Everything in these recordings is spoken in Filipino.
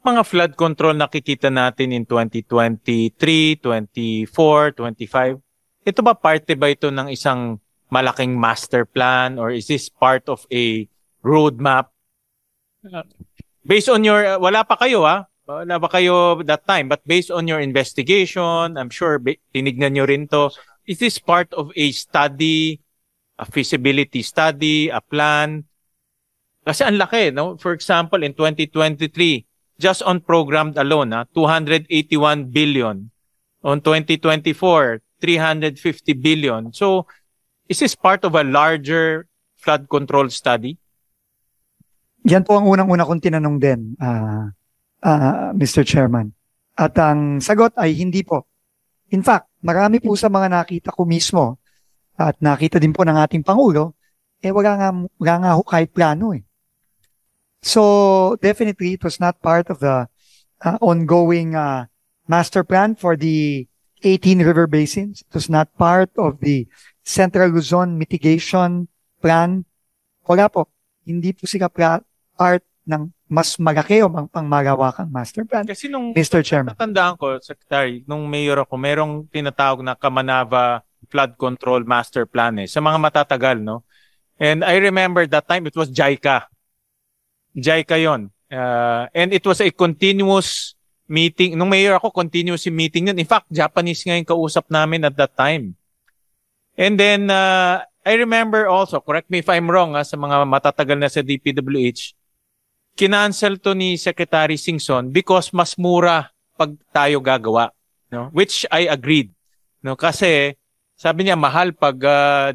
mga flood control nakikita natin in 2023, 24, 25, ito ba parte ba ito ng isang malaking master plan or is this part of a roadmap? Based on your, wala pa kayo wala pa kayo that time, but based on your investigation, I'm sure tinignan nyo rin to, is this part of a study, a feasibility study, a plan? Kasi ang laki, no? For example, in 2023, just on programmed alone, 281 billion. On 2024, 350 billion. So, is this part of a larger flood control study? Yan po ang unang-una kong tinanong din, Mr. Chairman. At ang sagot ay hindi po. In fact, marami po sa mga nakita ko mismo at nakita din po ng ating Pangulo, wala nga ho kahit plano eh. So, definitely, it was not part of the ongoing master plan for the 18 river basins. It was not part of the Central Luzon Mitigation Plan. Wala po. Hindi po sila part ng mas malaki o pangmalawakang master plan. Kasi nung Mr. Chairman. Natandaan ko, Secretary, nung mayor ako, merong tinatawag na Kamanava Flood Control Master Plan sa mga matatagal, no? And I remember that time it was JICA. JICA yon. And it was a continuous meeting. Nung mayor ako, continuous meeting yun. In fact, Japanese nga yung kausap namin at that time. And then, I remember also, correct me if I'm wrong, sa mga matatagal na sa DPWH, kinancel to ni Secretary Singson because mas mura pag tayo gagawa. No? Which I agreed. No? Kasi, sabi niya, mahal pag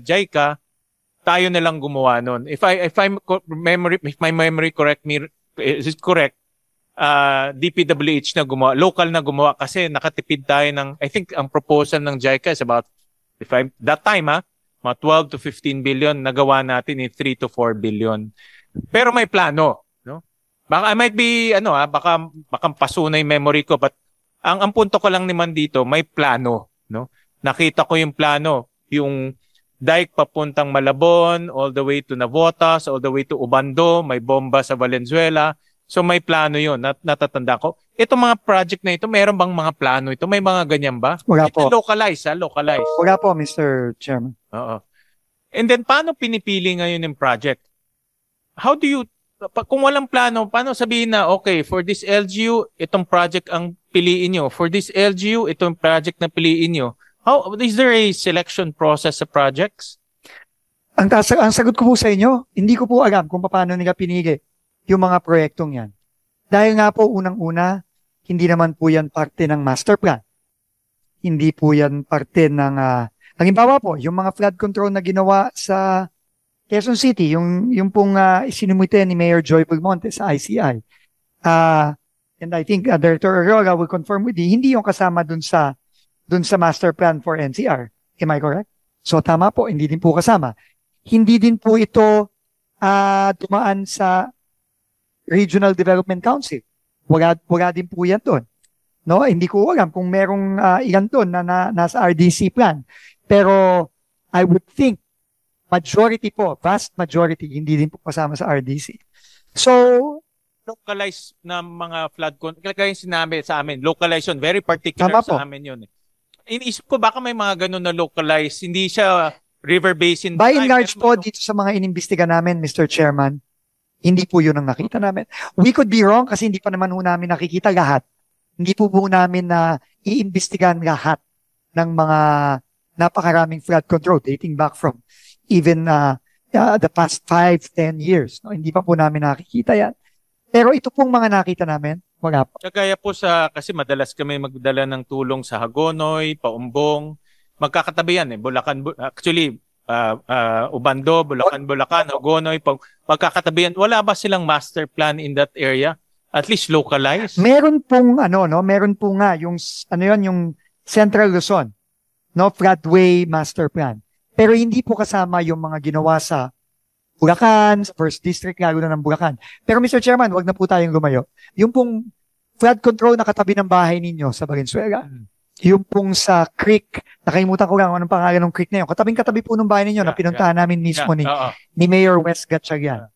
JICA, tayo na lang gumawa nun. If my memory correct me is correct, DPWH na gumawa, local na gumawa kasi nakatipid tayo ng, I think ang proposal ng JICA is about, that time mga 12 to 15 billion, nagawa natin in 3 to 4 billion. Pero may plano, no? Baka I might be baka pasunay memory ko, but ang punto ko lang naman dito, may plano, no? Nakita ko yung plano, yung dike papuntang Malabon, all the way to Navotas, all the way to Ubando, may bomba sa Valenzuela. So may plano yun, natatanda ko. Itong mga project na ito, meron bang mga plano ito? May mga ganyan ba? Wala po. Localize, localize. Wala po, Mr. Chairman. Oo. And then, paano pinipili ngayon yung project? How do you, kung walang plano, paano sabihin na, okay, for this LGU, itong project ang piliin nyo. For this LGU, itong project na piliin nyo. How is there a selection process sa projects? Ang sagot ko po sa inyo, hindi ko po alam kung paano nila pinili yung mga proyektong yan. Dahil nga po unang-una, hindi naman po yan parte ng master plan. Hindi po yan parte ng, halimbawa po, yung mga flood control na ginawa sa Quezon City, yung pong isinumite ni Mayor Joy Belmonte sa ICI. And I think Director Aurora will confirm with you, hindi yung kasama dun sa master plan for NCR. Am I correct? So tama po, hindi din po kasama. Hindi din po ito dumaan sa Regional Development Council. Wala din po yan doon. No? Hindi ko alam kung merong ilan doon na nasa RDC plan. Pero I would think majority po, vast majority, hindi din po kasama sa RDC. So, localized na mga flood control, kaya sinabi sa amin, localization, very particular sa amin yun. Iniisip ko baka may mga ganun na localized, hindi siya river basin. By and large po, dito sa mga inimbestiga namin, Mr. Chairman, hindi po yun ang nakita namin. We could be wrong kasi hindi pa naman po namin nakikita lahat. Hindi po namin na iimbestigahan lahat ng mga napakaraming flood control dating back from even the past 5-10 years. No? Hindi pa po namin nakikita yan. Pero ito pong mga nakita namin, wala po. Kaya po kasi madalas kami magdala ng tulong sa Hagonoy, Paumbong, magkakatabi yan Bulacan, actually, Ubando, Bulacan, Hagonoy, magkakatabi yan. Wala ba silang master plan in that area? At least localized? Meron pong meron po nga yung yung Central Luzon, floodway master plan. Pero hindi po kasama yung mga ginawa sa Bulacan, sa First District, lalo na ng Bulacan. Pero Mr. Chairman, wag na po tayong lumayo. Yung pong flood control na katabi ng bahay ninyo sa Valenzuela, yung pong sa creek, nakalimutan ko lang anong pangalan ng creek na yun. Katabing-katabi po ng bahay ninyo na pinuntahan namin mismo ni Mayor Wes Gatchalian.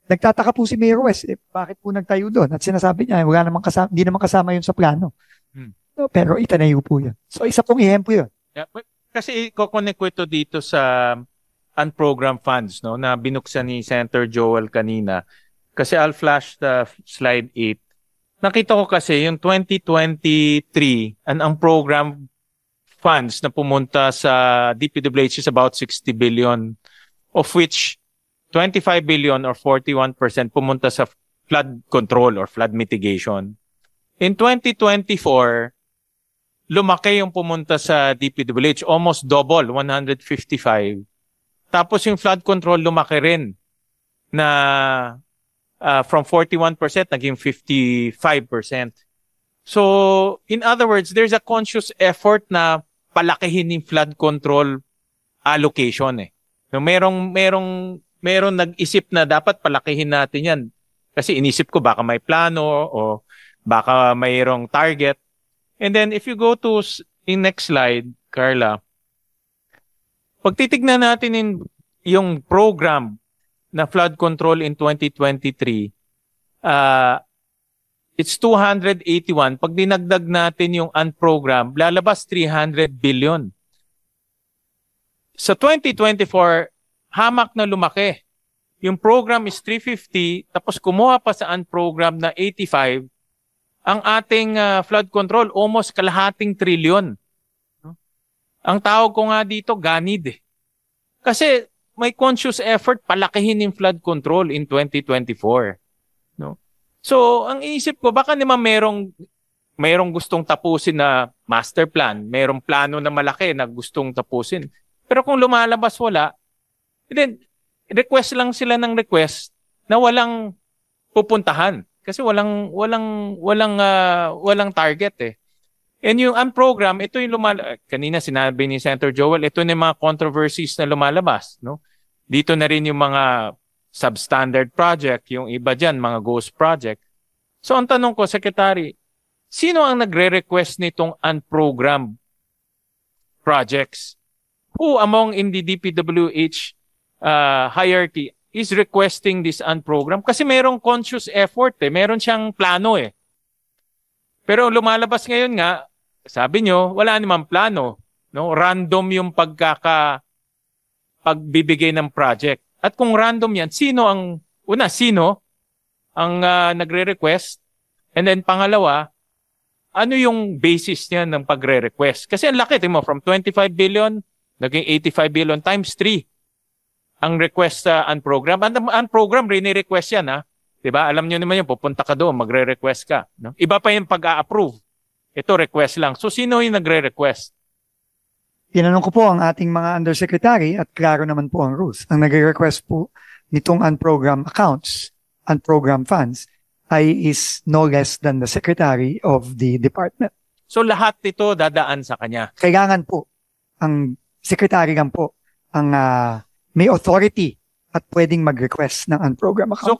Nagtataka po si Mayor West, bakit po nagtayo doon? At sinasabi niya, wala namang kasama, hindi naman kasama yun sa plano. No, pero itanayo po yun. So isa pong ehemplo yun. Yeah, kasi i-connect ko ito dito sa unprogrammed funds, no, na binuksan ni Senator Joel kanina. Kasi I'll flash the slide 8. Nakita ko kasi yung 2023, ang program funds na pumunta sa DPWH is about 60 billion, of which 25 billion or 41% pumunta sa flood control or flood mitigation. In 2024, lumaki yung pumunta sa DPWH, almost double, 155. Tapos yung flood control lumaki rin na from 41% naging 55%. So, in other words, there's a conscious effort na palakihin yung flood control allocation eh. So, merong nag-isip na dapat palakihin natin yan. Kasi inisip ko baka may plano o baka mayroong target. And then if you go to in next slide, Carla, pag titignan natin yung program na flood control in 2023, it's 281. Pag dinagdag natin yung unprogram, lalabas 300 billion. Sa 2024, hamak na lumaki. Yung program is 350, tapos kumuha pa sa unprogram na 85, ang ating flood control almost kalahating trilyon. Ang tawag ko nga dito, ganid eh. Kasi may conscious effort palakihin yung flood control in 2024. No? So, ang isip ko, baka naman merong gustong tapusin na master plan, merong plano na malaki na gustong tapusin. Pero kung lumalabas wala, then request lang sila ng request na walang pupuntahan kasi walang target eh. And yung unprogram, ito yung kanina sinabi ni Senator Joel, ito na yung mga controversies na lumalabas, no? Dito na rin yung mga substandard project, yung iba diyan mga ghost project. So ang tanong ko, Secretary, sino ang nagre-request nitong unprogrammed projects? Who among in the DPWH hierarchy is requesting this unprogram? Kasi merong conscious effort eh. Meron siyang plano eh. Pero lumalabas ngayon nga, sabi nyo, wala namang plano. No? Random yung pagbibigay ng project. At kung random yan, sino ang nagre-request? And then pangalawa, ano yung basis niya ng pagre-request? Kasi ang laki, mo, from 25 billion, naging 85 billion times 3. Ang request sa unprogram. Unprogram, rini-request yan, ha? Diba? Alam nyo naman yun, pupunta ka doon, magre-request ka. No? Iba pa yung pag-a-approve. Ito, request lang. So, sino yung nagre-request? Tinanong ko po ang ating mga undersecretary at klaro naman po ang rules. Ang nagre-request po nitong unprogram accounts, unprogram funds, is no less than the secretary of the department. So, lahat ito dadaan sa kanya? Kailangan po, ang secretary lang po, ang may authority at pwedeng mag-request ng unprogram accounts. So,